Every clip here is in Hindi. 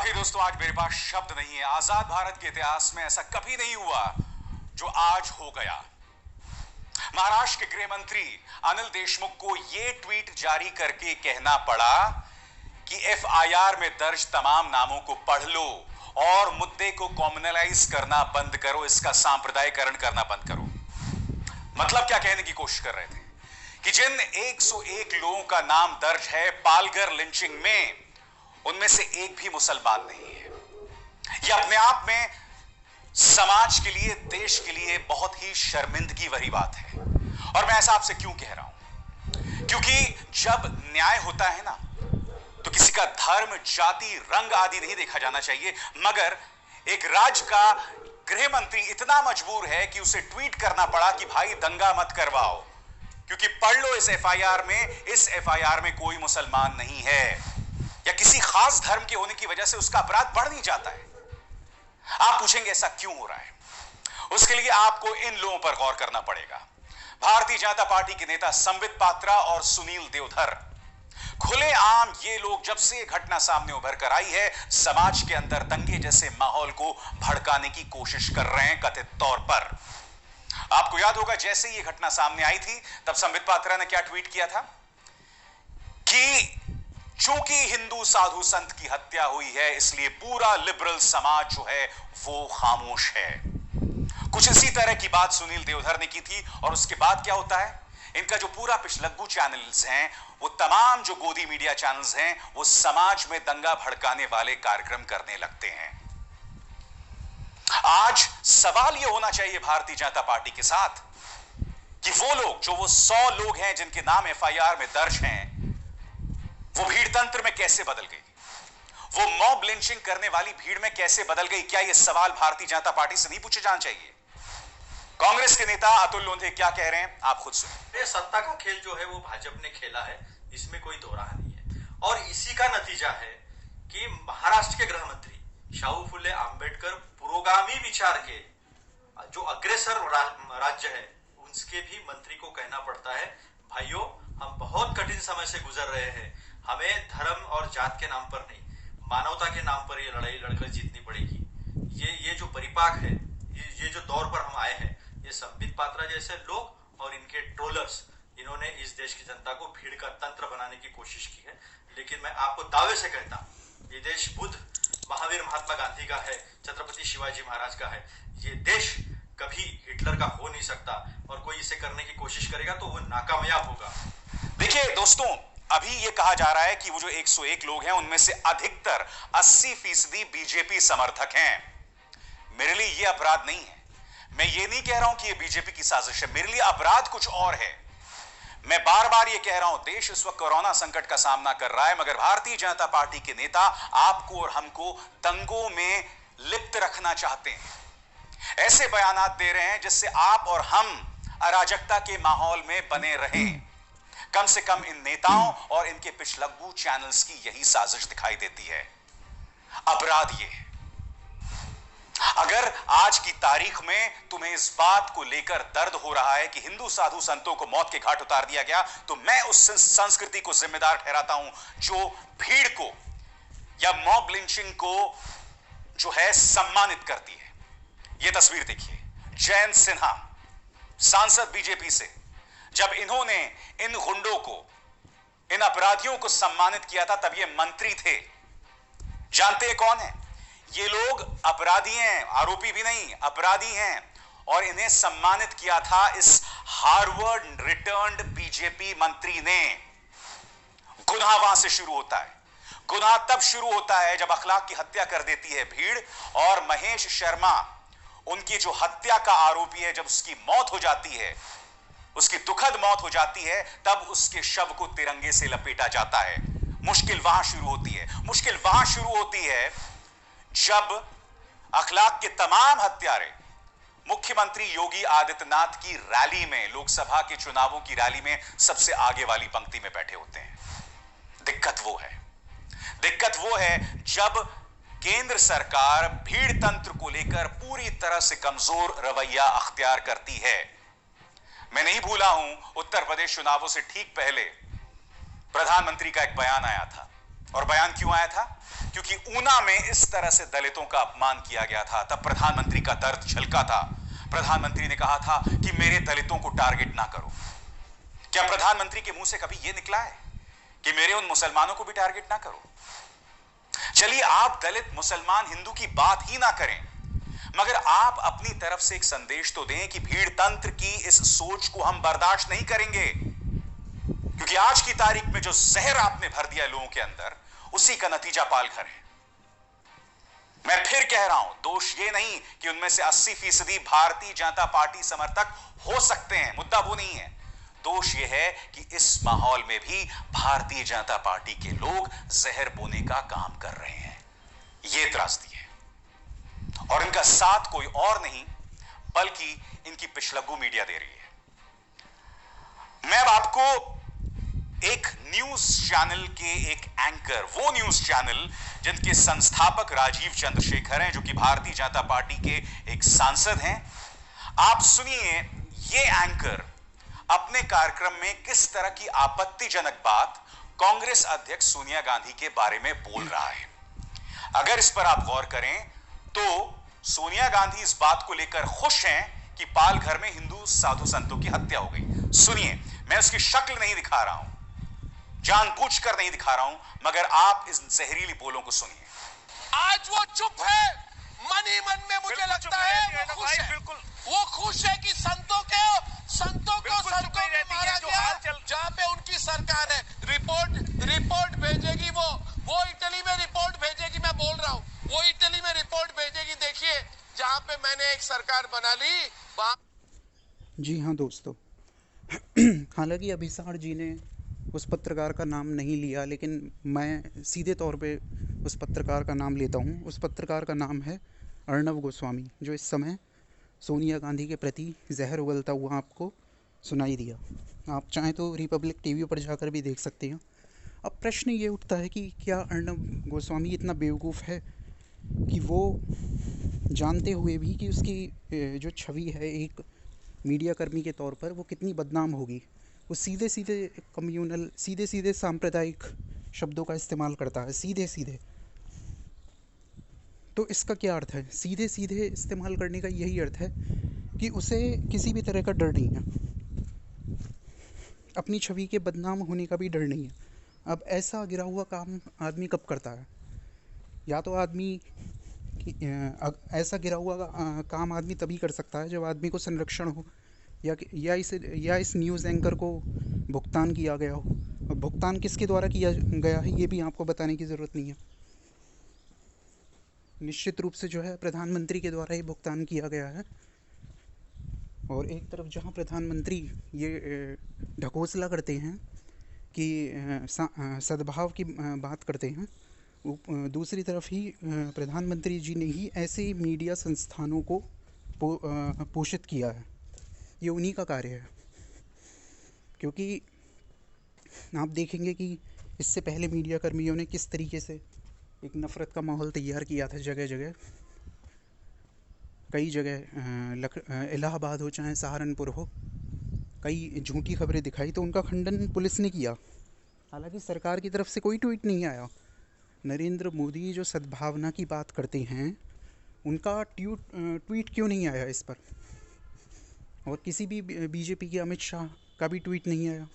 वाकई दोस्तों, आज मेरे पास शब्द नहीं है। आजाद भारत के इतिहास में ऐसा कभी नहीं हुआ जो आज हो गया। महाराष्ट्र के गृह मंत्री अनिल देशमुख को यह ट्वीट जारी करके कहना पड़ा कि एफआईआर में दर्ज तमाम नामों को पढ़ लो और मुद्दे को कॉमनलाइज करना बंद करो, इसका सांप्रदायिकरण करना बंद करो। मतलब क्या कहने की कोशिश कर रहे थे कि जिन 101 लोगों का नाम दर्ज है पालघर लिंचिंग में, उनमें से एक भी मुसलमान नहीं है। यह अपने आप में समाज के लिए, देश के लिए बहुत ही शर्मिंदगी भरी बात है। और मैं ऐसा आपसे क्यों कह रहा हूं? क्योंकि जब न्याय होता है ना, तो किसी का धर्म, जाति, रंग आदि नहीं देखा जाना चाहिए। मगर एक राज्य का गृह मंत्री इतना मजबूर है कि उसे ट्वीट करना पड़ा कि भाई दंगा मत करवाओ, क्योंकि पढ़ लो इस एफआईआर में कोई मुसलमान नहीं है, या किसी खास धर्म के होने की वजह से उसका अपराध बढ़ नहीं जाता है। आप पूछेंगे ऐसा क्यों हो रहा है? उसके लिए आपको इन लोगों पर गौर करना पड़ेगा। भारतीय जनता पार्टी के नेता संबित पात्रा और सुनील देवधर, खुलेआम ये लोग जब से घटना सामने उभर कर आई है, समाज के अंदर दंगे जैसे माहौल को भड़काने की कोशिश कर रहे हैं कथित तौर पर। आपको याद होगा, जैसे ये घटना सामने आई थी तब संबित पात्रा ने क्या ट्वीट किया था कि चूंकि हिंदू साधु संत की हत्या हुई है, इसलिए पूरा लिबरल समाज जो है वो खामोश है। कुछ इसी तरह की बात सुनील देवधर ने की थी। और उसके बाद क्या होता है, इनका जो पूरा पिछलग्गू चैनल्स हैं, वो तमाम जो गोदी मीडिया चैनल्स हैं, वो समाज में दंगा भड़काने वाले कार्यक्रम करने लगते हैं। आज सवाल यह होना चाहिए भारतीय जनता पार्टी के साथ कि वो लोग, जो वो 100 लोग हैं जिनके नाम एफआईआर में दर्ज हैं, वो भीड़ तंत्र में कैसे बदल गई? वो मॉब लिंचिंग करने वाली भीड़ में कैसे बदल गई? क्या ये सवाल भारतीय जनता पार्टी से नहीं पूछे जाना चाहिए? कांग्रेस के नेता अतुल लोंढे क्या कह रहे हैं, आप खुद सुनिए। सत्ता का खेल जो है वो भाजपा ने खेला है, इसमें कोई दो राह नहीं है। और इसी का नतीजा है कि महाराष्ट्र के गृह मंत्री शाहू फुले आंबेडकर पुरोगामी विचार के जो अग्रसर राज्य है, उसके भी मंत्री को कहना पड़ता है, भाइयों हम बहुत कठिन समय से गुजर रहे हैं, हमें धर्म और जात के नाम पर नहीं, मानवता के नाम पर ये लड़ाई लड़कर जीतनी पड़ेगी। ये जो परिपाक है, ये जो दौर पर हम आए हैं, ये संबित पात्रा जैसे लोग और इनके ट्रोलर्स, इन्होंने इस देश की जनता को भीड़ का तंत्र बनाने की कोशिश की है। लेकिन मैं आपको दावे से कहता हूं, ये देश बुद्ध, महावीर, महात्मा गांधी का है, छत्रपति शिवाजी महाराज का है। ये देश कभी हिटलर का हो नहीं सकता, और कोई इसे करने की कोशिश करेगा तो वो नाकामयाब होगा। देखिए दोस्तों, अभी ये कहा जा रहा है कि वो जो 101 लोग हैं, उनमें से अधिकतर 80% बीजेपी समर्थक हैं। मेरे लिए ये अपराध नहीं है। मैं ये नहीं कह रहा हूं कि ये बीजेपी की साजिश है। मेरे लिए अपराध कुछ और है। मैं बार बार ये कह रहा हूं, देश इस वक्त कोरोना संकट का सामना कर रहा है, मगर भारतीय जनता पार्टी के नेता आपको और हमको दंगों में लिप्त रखना चाहते हैं। ऐसे बयानात दे रहे हैं जिससे आप और हम अराजकता के माहौल में बने रहें। कम से कम इन नेताओं और इनके पिछलग्गू चैनल्स की यही साजिश दिखाई देती है। अपराध ये है। अगर आज की तारीख में तुम्हें इस बात को लेकर दर्द हो रहा है कि हिंदू साधु संतों को मौत के घाट उतार दिया गया, तो मैं उस संस्कृति को जिम्मेदार ठहराता हूं जो भीड़ को या मॉब लिंचिंग को जो है सम्मानित करती है। यह तस्वीर देखिए, जयंत सिन्हा सांसद बीजेपी से, जब इन्होंने इन गुंडों को, इन अपराधियों को सम्मानित किया था, तब ये मंत्री थे। जानते हैं कौन है ये लोग? अपराधी हैं, आरोपी भी नहीं, अपराधी हैं। और इन्हें सम्मानित किया था इस हार्वर्ड रिटर्न्ड बीजेपी मंत्री ने। गुनाह वहां से शुरू होता है। गुनाह तब शुरू होता है जब अखलाक की हत्या कर देती है भीड़। और महेश शर्मा, उनकी जो हत्या का आरोपी है, जब उसकी मौत हो जाती है, उसकी दुखद मौत हो जाती है, तब उसके शव को तिरंगे से लपेटा जाता है। मुश्किल वहां शुरू होती है। मुश्किल वहां शुरू होती है जब अखलाक के तमाम हत्यारे मुख्यमंत्री योगी आदित्यनाथ की रैली में, लोकसभा के चुनावों की रैली में सबसे आगे वाली पंक्ति में बैठे होते हैं। दिक्कत वो है जब केंद्र सरकार भीड़ तंत्र को लेकर पूरी तरह से कमजोर रवैया अख्तियार करती है। मैं नहीं भूला हूं, उत्तर प्रदेश चुनावों से ठीक पहले प्रधानमंत्री का एक बयान आया था और बयान क्यों आया था? क्योंकि ऊना में इस तरह से दलितों का अपमान किया गया था। तब प्रधानमंत्री का दर्द झलका था। प्रधानमंत्री ने कहा था कि मेरे दलितों को टारगेट ना करो। क्या प्रधानमंत्री के मुंह से कभी यह निकला है कि मेरे उन मुसलमानों को भी टारगेट ना करो? चलिए, आप दलित मुसलमान हिंदू की बात ही ना करें, मगर आप अपनी तरफ से एक संदेश तो दें कि भीड़ तंत्र की इस सोच को हम बर्दाश्त नहीं करेंगे। क्योंकि आज की तारीख में जो जहर आपने भर दिया लोगों के अंदर, उसी का नतीजा पालघर है। मैं फिर कह रहा हूं, दोष ये नहीं कि उनमें से 80% भारतीय जनता पार्टी समर्थक हो सकते हैं, मुद्दा वो नहीं है। दोष यह है कि इस माहौल में भी भारतीय जनता पार्टी के लोग जहर बोने का काम कर रहे हैं। यह त्रासदी है और इनका साथ कोई और नहीं बल्कि इनकी पिछलग्गू मीडिया दे रही है। मैं अब आपको एक न्यूज चैनल के एक एंकर, वो न्यूज चैनल जिनके संस्थापक राजीव चंद्रशेखर हैं, जो कि भारतीय जनता पार्टी के एक सांसद हैं, आप सुनिए ये एंकर अपने कार्यक्रम में किस तरह की आपत्तिजनक बात कांग्रेस अध्यक्ष सोनिया गांधी के बारे में बोल रहा है। अगर इस पर आप गौर करें तो सोनिया गांधी इस बात को लेकर खुश हैं कि पालघर में हिंदू साधु संतों की हत्या हो गई। सुनिए, मैं उसकी शक्ल नहीं दिखा रहा हूं, जानबूझकर नहीं दिखा रहा हूं, मगर आप इस जहरीली बोलों को सुनिए। आज वो चुप है, मन ही मन में मुझे लगता है वो खुश है। वो खुश है कि संतों को में मारा गया जहां पे उनकी सरकार है। रिपोर्ट भेजेगी वो इटली में रिपोर्ट भेजेगी। मैं बोल रहा हूं, वो इटली में रिपोर्ट भेजेगी। देखिए, जहां पे मैंने एक सरकार बना ली वहां। जी हाँ दोस्तों, हालांकि अभिसार जी ने उस पत्रकार का नाम नहीं लिया, लेकिन मैं सीधे तौर पे उस पत्रकार का नाम लेता हूँ। उस पत्रकार का नाम है अर्णव गोस्वामी, जो इस समय सोनिया गांधी के प्रति जहर उगलता हुआ आपको सुनाई दिया। आप चाहें तो रिपब्लिक टीवी पर जाकर भी देख सकते हैं। अब प्रश्न ये उठता है कि क्या अर्णव गोस्वामी इतना बेवकूफ़ है कि वो जानते हुए भी कि उसकी जो छवि है एक मीडिया कर्मी के तौर पर, वो कितनी बदनाम होगी, वो सीधे सीधे कम्युनल, सीधे सीधे सांप्रदायिक शब्दों का इस्तेमाल करता है, सीधे सीधे। तो इसका क्या अर्थ है? सीधे सीधे इस्तेमाल करने का यही अर्थ है कि उसे किसी भी तरह का डर नहीं है, अपनी छवि के बदनाम होने का भी डर नहीं है। अब ऐसा गिरा हुआ काम आदमी कब करता है? या तो आदमी ऐसा गिरा हुआ काम आदमी तभी कर सकता है जब आदमी को संरक्षण हो, या इस न्यूज़ एंकर को भुगतान किया गया हो। और भुगतान किसके द्वारा किया गया है ये भी आपको बताने की ज़रूरत नहीं है। निश्चित रूप से जो है प्रधानमंत्री के द्वारा ही भुगतान किया गया है। और एक तरफ जहां प्रधानमंत्री ये ढकोसला करते हैं कि सद्भाव की बात करते हैं, दूसरी तरफ ही प्रधानमंत्री जी ने ही ऐसे मीडिया संस्थानों को पोषित किया है। ये उन्हीं का कार्य है। क्योंकि आप देखेंगे कि इससे पहले मीडिया कर्मियों ने किस तरीके से एक नफ़रत का माहौल तैयार किया था जगह जगह। कई जगह इलाहाबाद हो चाहे सहारनपुर हो, कई झूठी खबरें दिखाई तो उनका खंडन पुलिस ने किया। हालांकि सरकार की तरफ से कोई ट्वीट नहीं आया। नरेंद्र मोदी जो सद्भावना की बात करते हैं, उनका ट्वीट क्यों नहीं आया इस पर? और किसी भी बीजेपी के अमित शाह का भी ट्वीट नहीं आया।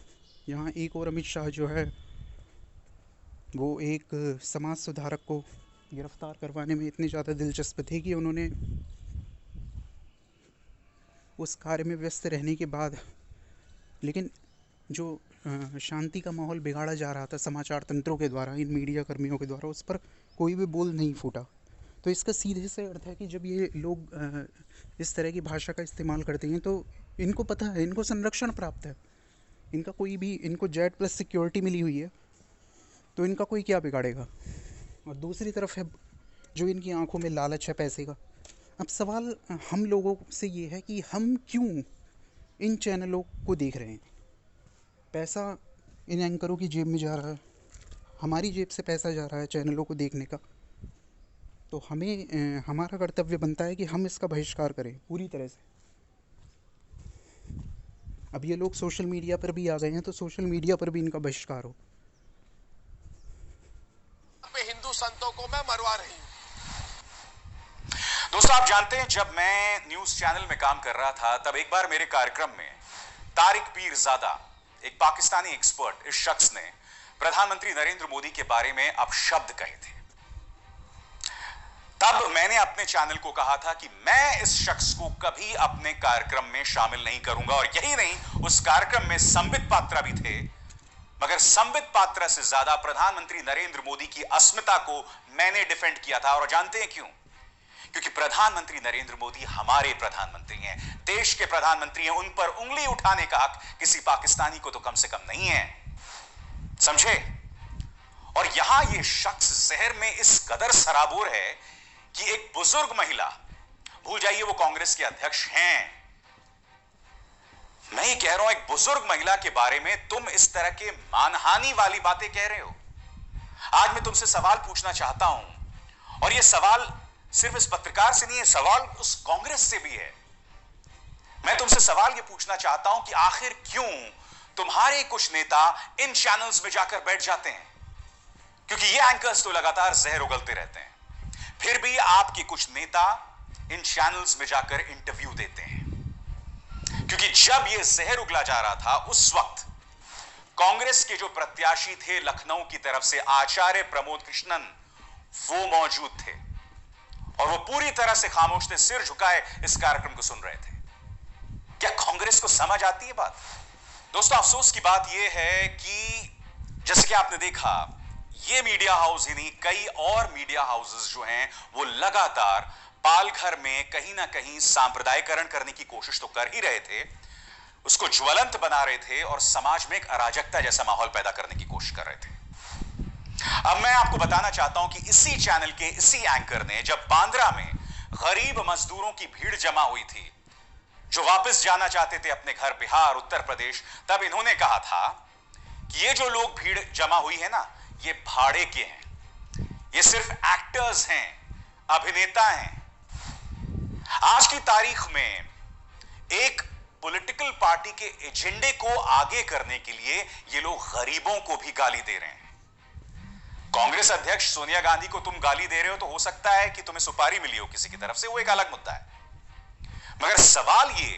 यहाँ एक और अमित शाह जो है वो एक समाज सुधारक को गिरफ्तार करवाने में इतने ज़्यादा दिलचस्प थे कि उन्होंने उस कार्य में व्यस्त रहने के बाद, लेकिन जो शांति का माहौल बिगाड़ा जा रहा था समाचार तंत्रों के द्वारा, इन मीडिया कर्मियों के द्वारा, उस पर कोई भी बोल नहीं फूटा। तो इसका सीधे से अर्थ है कि जब ये लोग इस तरह की भाषा का इस्तेमाल करते हैं तो इनको पता है, इनको संरक्षण प्राप्त है, इनको जेड प्लस सिक्योरिटी मिली हुई है, तो इनका कोई क्या बिगाड़ेगा। और दूसरी तरफ है जो इनकी आंखों में लालच है पैसे का। अब सवाल हम लोगों से ये है कि हम क्यों इन चैनलों को देख रहे हैं? पैसा इन एंकरों की जेब में जा रहा है, हमारी जेब से पैसा जा रहा है चैनलों को देखने का। तो हमें हमारा कर्तव्य बनता है कि हम इसका बहिष्कार करें पूरी तरह से। अब ये लोग सोशल मीडिया पर भी आ गए हैं, तो सोशल मीडिया पर भी इनका बहिष्कार हो। संतों को मैं मरवा रही हूं। दोस्तों, आप जानते हैं जब मैं न्यूज चैनल में काम कर रहा था तब एक बार मेरे कार्यक्रम में तारिक पीरजादा, एक पाकिस्तानी एक्सपर्ट, इस शख्स ने प्रधानमंत्री नरेंद्र मोदी के बारे में अपशब्द कहे थे। तब मैंने अपने चैनल को कहा था कि मैं इस शख्स को कभी अपने कार्यक्रम में शामिल नहीं करूंगा, और यही नहीं, उस कार्यक्रम में संबित पात्रा भी थे, मगर संबित पात्रा से ज्यादा प्रधानमंत्री नरेंद्र मोदी की अस्मिता को मैंने डिफेंड किया था। और जानते हैं क्यों? क्योंकि प्रधानमंत्री नरेंद्र मोदी हमारे प्रधानमंत्री हैं, देश के प्रधानमंत्री हैं। उन पर उंगली उठाने का हक किसी पाकिस्तानी को तो कम से कम नहीं है, समझे? और यहां यह शख्स जहर में इस कदर सराबोर है कि एक बुजुर्ग महिला, भूल जाइए वो कांग्रेस के अध्यक्ष हैं, मैं ये कह रहा हूं, एक बुजुर्ग महिला के बारे में तुम इस तरह के मानहानि वाली बातें कह रहे हो। आज मैं तुमसे सवाल पूछना चाहता हूं, और यह सवाल सिर्फ इस पत्रकार से नहीं है, सवाल उस कांग्रेस से भी है। मैं तुमसे सवाल यह पूछना चाहता हूं कि आखिर क्यों तुम्हारे कुछ नेता इन चैनल्स में जाकर बैठ जाते हैं? क्योंकि ये एंकर्स तो लगातार जहर उगलते रहते हैं, फिर भी आपके कुछ नेता इन चैनल्स में जाकर इंटरव्यू देते हैं। क्योंकि जब यह जहर उगला जा रहा था उस वक्त कांग्रेस के जो प्रत्याशी थे लखनऊ की तरफ से, आचार्य प्रमोद कृष्णन, वो मौजूद थे और वो पूरी तरह से खामोश थे, सिर झुकाए इस कार्यक्रम को सुन रहे थे। क्या कांग्रेस को समझ आती है बात? दोस्तों, अफसोस की बात यह है कि जैसे कि आपने देखा, ये मीडिया हाउस ही नहीं, कई और मीडिया हाउसेस जो हैं वो लगातार पालघर में कहीं ना कहीं सांप्रदायिकरण करने की कोशिश तो कर ही रहे थे, उसको ज्वलंत बना रहे थे और समाज में एक अराजकता जैसा माहौल पैदा करने की कोशिश कर रहे थे। अब मैं आपको बताना चाहता हूं कि इसी चैनल के इसी एंकर ने जब बांद्रा में गरीब मजदूरों की भीड़ जमा हुई थी जो वापस जाना चाहते थे अपने घर बिहार, उत्तर प्रदेश, तब इन्होंने कहा था कि ये जो लोग भीड़ जमा हुई है ना, ये भाड़े के हैं, ये सिर्फ एक्टर्स हैं, अभिनेता हैं। आज की तारीख में एक पॉलिटिकल पार्टी के एजेंडे को आगे करने के लिए ये लोग गरीबों को भी गाली दे रहे हैं। कांग्रेस अध्यक्ष सोनिया गांधी को तुम गाली दे रहे हो तो हो सकता है कि तुम्हें सुपारी मिली हो किसी की तरफ से, वो एक अलग मुद्दा है, मगर सवाल ये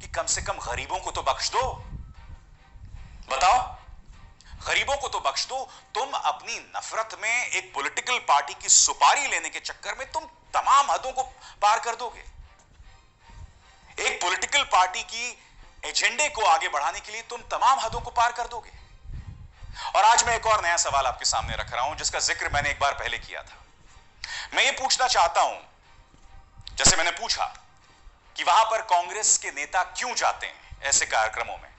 कि कम से कम गरीबों को तो बख्श दो। बताओ, गरीबों को तो बख्श दो। तुम अपनी नफरत में एक पॉलिटिकल पार्टी की सुपारी लेने के चक्कर में तुम तमाम हदों को पार कर दोगे। एक पॉलिटिकल पार्टी की एजेंडे को आगे बढ़ाने के लिए तुम तमाम हदों को पार कर दोगे। और आज मैं एक और नया सवाल आपके सामने रख रहा हूं जिसका जिक्र मैंने एक बार पहले किया था। मैं ये पूछना चाहता हूं, जैसे मैंने पूछा कि वहां पर कांग्रेस के नेता क्यों जाते हैं ऐसे कार्यक्रमों में,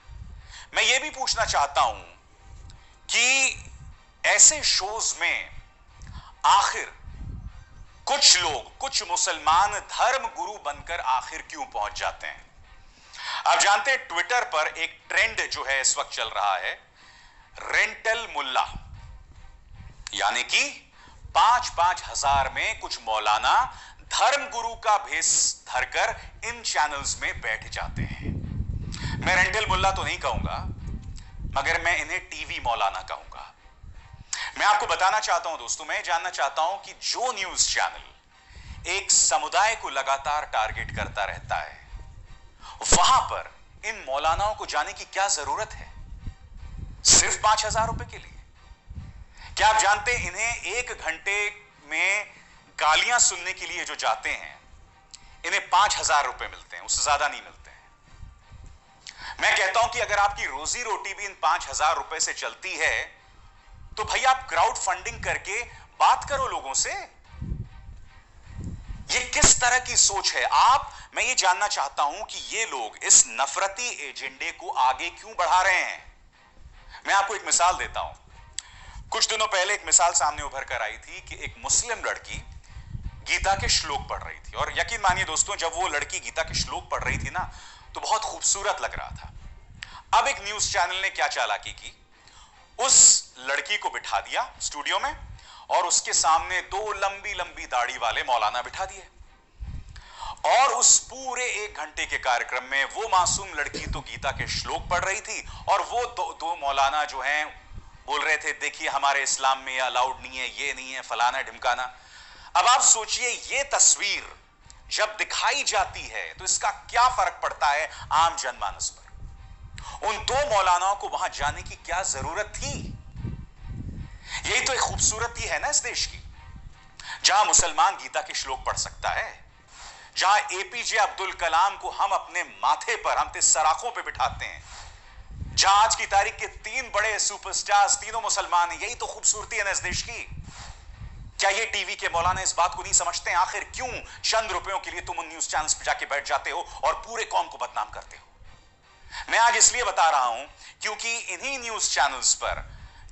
मैं ये भी पूछना चाहता हूं कि ऐसे शोज में आखिर कुछ लोग, कुछ मुसलमान धर्म गुरु बनकर आखिर क्यों पहुंच जाते हैं? आप जानते हैं ट्विटर पर एक ट्रेंड जो है इस वक्त चल रहा है, रेंटल मुल्ला, यानी कि 5-5 हजार में कुछ मौलाना धर्म गुरु का भेष धरकर इन चैनल्स में बैठ जाते हैं। मैं रेंटल मुल्ला तो नहीं कहूंगा, मगर मैं इन्हें टीवी मौलाना कहूंगा। मैं आपको बताना चाहता हूं दोस्तों, मैं जानना चाहता हूं कि जो न्यूज चैनल एक समुदाय को लगातार टारगेट करता रहता है, वहां पर इन मौलानाओं को जाने की क्या जरूरत है सिर्फ 5,000 रुपए के लिए? क्या आप जानते हैं इन्हें 1 घंटे में गालियां सुनने के लिए जो जाते हैं, इन्हें 5,000 रुपए मिलते हैं, उससे ज्यादा नहीं मिलते हैं। मैं कहता हूं कि अगर आपकी रोजी रोटी भी इन 5,000 रुपए से चलती है तो भाई आप क्राउड फंडिंग करके बात करो लोगों से। ये किस तरह की सोच है मैं ये जानना चाहता हूं कि ये लोग इस नफरती एजेंडे को आगे क्यों बढ़ा रहे हैं। मैं आपको एक मिसाल देता हूं। कुछ दिनों पहले एक मिसाल सामने उभर कर आई थी कि एक मुस्लिम लड़की गीता के श्लोक पढ़ रही थी, और यकीन मानिए दोस्तों, जब वो लड़की गीता के श्लोक पढ़ रही थी ना, तो बहुत खूबसूरत लग रहा था। अब एक न्यूज चैनल ने क्या चालाकी की, उस लड़की को बिठा दिया स्टूडियो में और उसके सामने 2 लंबी लंबी दाढ़ी वाले मौलाना बिठा दिए, और उस पूरे 1 घंटे के कार्यक्रम में वो मासूम लड़की तो गीता के श्लोक पढ़ रही थी और वो दो मौलाना जो हैं बोल रहे थे देखिए हमारे इस्लाम में अलाउड नहीं है, ये नहीं है, फलाना ढिमकाना। अब आप सोचिए ये तस्वीर जब दिखाई जाती है तो इसका क्या फर्क पड़ता है आम जनमानस पर। उन दो मौलानाओं को वहां जाने की क्या जरूरत थी? यही तो एक खूबसूरती है ना इस देश की, जहां मुसलमान गीता के श्लोक पढ़ सकता है, जहां एपीजे अब्दुल कलाम को हम अपने माथे पर, हम सराखों पे बिठाते हैं, जहां आज की तारीख के 3 बड़े सुपरस्टार्स तीनों मुसलमान हैं। यही तो खूबसूरती है ना इस देश की। क्या ये टीवी के मौलाना इस बात को नहीं समझते हैं? आखिर क्यों चंद रुपयों के लिए तुम उन न्यूज चैनल्स पर जाके बैठ जाते हो और पूरे कौम को बदनाम करते हो? मैं आज इसलिए बता रहा हूं क्योंकि इन्हीं न्यूज चैनल्स पर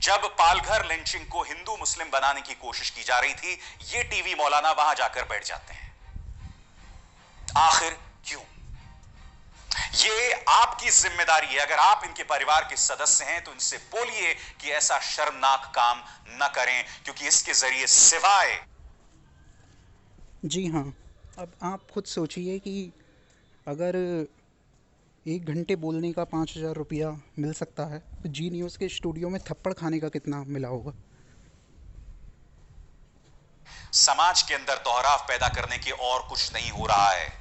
जब पालघर लिंचिंग को हिंदू मुस्लिम बनाने की कोशिश की जा रही थी, ये टीवी मौलाना वहां जाकर बैठ जाते हैं। आखिर क्यों? ये आपकी जिम्मेदारी है। अगर आप इनके परिवार के सदस्य हैं तो इनसे बोलिए कि ऐसा शर्मनाक काम न करें, क्योंकि इसके जरिए सिवाय। जी हाँ, अब आप खुद सोचिए कि अगर 1 घंटे बोलने का 5,000 रुपया मिल सकता है तो जी न्यूज़ के स्टूडियो में थप्पड़ खाने का कितना मिला होगा? समाज के अंदर दोहराव पैदा करने के और कुछ नहीं हो रहा है,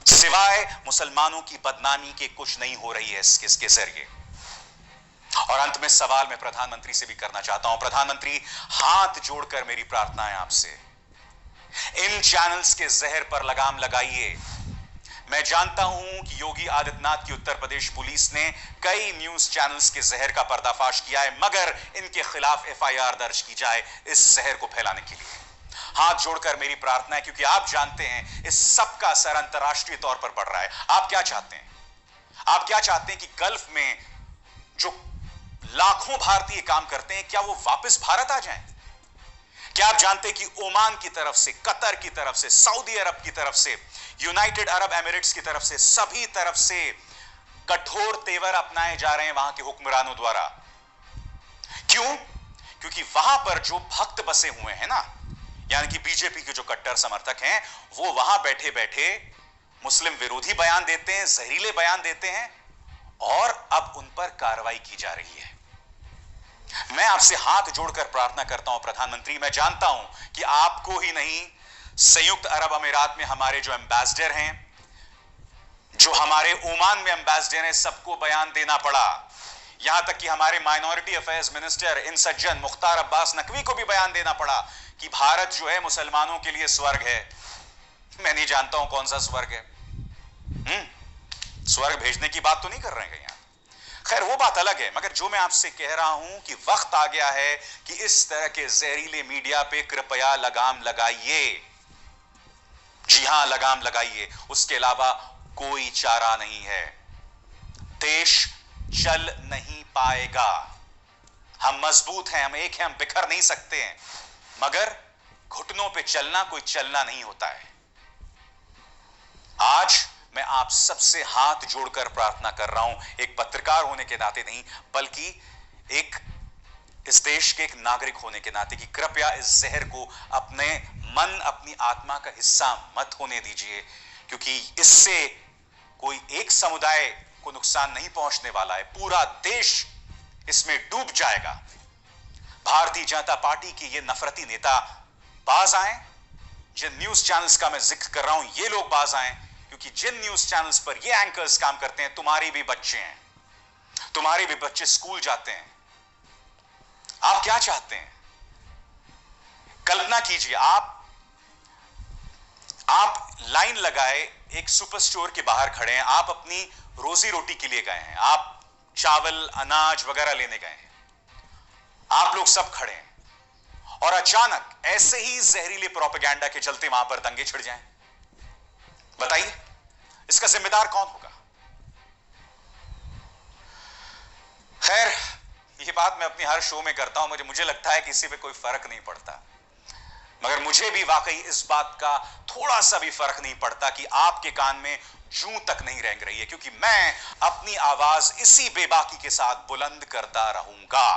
सिवाय मुसलमानों की बदनामी के कुछ नहीं हो रही है इसके जरिए। और अंत में सवाल मैं प्रधानमंत्री से भी करना चाहता हूं। प्रधानमंत्री, हाथ जोड़कर मेरी प्रार्थना है आपसे, इन चैनल्स के जहर पर लगाम लगाइए। मैं जानता हूं कि योगी आदित्यनाथ की उत्तर प्रदेश पुलिस ने कई न्यूज चैनल्स के जहर का पर्दाफाश किया है, मगर इनके खिलाफ एफआईआर दर्ज की जाए इस जहर को फैलाने के लिए। हाथ जोड़कर मेरी प्रार्थना है, क्योंकि आप जानते हैं इस सब का असर अंतर्राष्ट्रीय तौर पर पड़ रहा है। आप क्या चाहते हैं? आप क्या चाहते हैं कि गल्फ में जो लाखों भारतीय काम करते हैं, क्या वो वापस भारत आ जाएं? क्या आप जानते हैं कि ओमान की तरफ से, कतर की तरफ से, सऊदी अरब की तरफ से, यूनाइटेड अरब एमिरेट्स की तरफ से, सभी तरफ से कठोर तेवर अपनाए जा रहे हैं वहां के हुक्मरानों द्वारा। क्यों? क्योंकि वहां पर जो भक्त बसे हुए हैं ना, यानी कि बीजेपी के जो कट्टर समर्थक हैं, वो वहां बैठे बैठे मुस्लिम विरोधी बयान देते हैं, जहरीले बयान देते हैं, और अब उन पर कार्रवाई की जा रही है। मैं आपसे हाथ जोड़कर प्रार्थना करता हूं प्रधानमंत्री, मैं जानता हूं कि आपको ही नहीं, संयुक्त अरब अमीरात में हमारे जो एम्बेसडर हैं, जो हमारे ओमान में एम्बेसडर हैं, सबको बयान देना पड़ा। यहां तक कि हमारे माइनॉरिटी अफेयर्स मिनिस्टर इन सज्जन मुख्तार अब्बास नकवी को भी बयान देना पड़ा कि भारत जो है मुसलमानों के लिए स्वर्ग है। मैं नहीं जानता हूं कौन सा स्वर्ग है। स्वर्ग भेजने की बात तो नहीं कर रहे हैं यहां। खैर वो बात अलग है, मगर जो मैं आपसे कह रहा हूं कि वक्त आ गया है कि इस तरह के जहरीले मीडिया पे कृपया लगाम लगाइए। जी हां, लगाम लगाइए। उसके अलावा कोई चारा नहीं है। देश चल नहीं पाएगा। हम मजबूत हैं, हम एक हैं, हम बिखर नहीं सकते हैं, मगर घुटनों पे चलना कोई चलना नहीं होता है। आज मैं आप सबसे हाथ जोड़कर प्रार्थना कर रहा हूं, एक पत्रकार होने के नाते नहीं, बल्कि एक इस देश के एक नागरिक होने के नाते, कि कृपया इस जहर को अपने मन, अपनी आत्मा का हिस्सा मत होने दीजिए, क्योंकि इससे कोई एक समुदाय को नुकसान नहीं पहुंचने वाला है, पूरा देश इसमें डूब जाएगा। भारतीय जनता पार्टी के ये नफरती नेता बाज आए, जिन न्यूज चैनल्स का मैं जिक्र कर रहा हूं, ये लोग बाज आए, क्योंकि जिन न्यूज चैनल्स पर ये एंकर्स काम करते हैं, तुम्हारे भी बच्चे हैं, तुम्हारे भी बच्चे स्कूल जाते हैं। आप क्या चाहते हैं? कल्पना कीजिए, आप लाइन लगाए एक सुपर स्टोर के बाहर खड़े हैं, आप अपनी रोजी रोटी के लिए गए हैं, आप चावल अनाज वगैरह लेने गए हैं, आप लोग सब खड़े हैं, और अचानक ऐसे ही जहरीले प्रोपेगेंडा के चलते वहां पर दंगे छिड़ जाएं। बताइए इसका जिम्मेदार कौन होगा? खैर, ये बात मैं अपनी हर शो में करता हूं, मुझे लगता है कि इसी पे कोई फर्क नहीं पड़ता, मगर मुझे भी वाकई इस बात का थोड़ा सा भी फर्क नहीं पड़ता कि आपके कान में जूं तक नहीं रेंग रही है, क्योंकि मैं अपनी आवाज इसी बेबाकी के साथ बुलंद करता रहूंगा।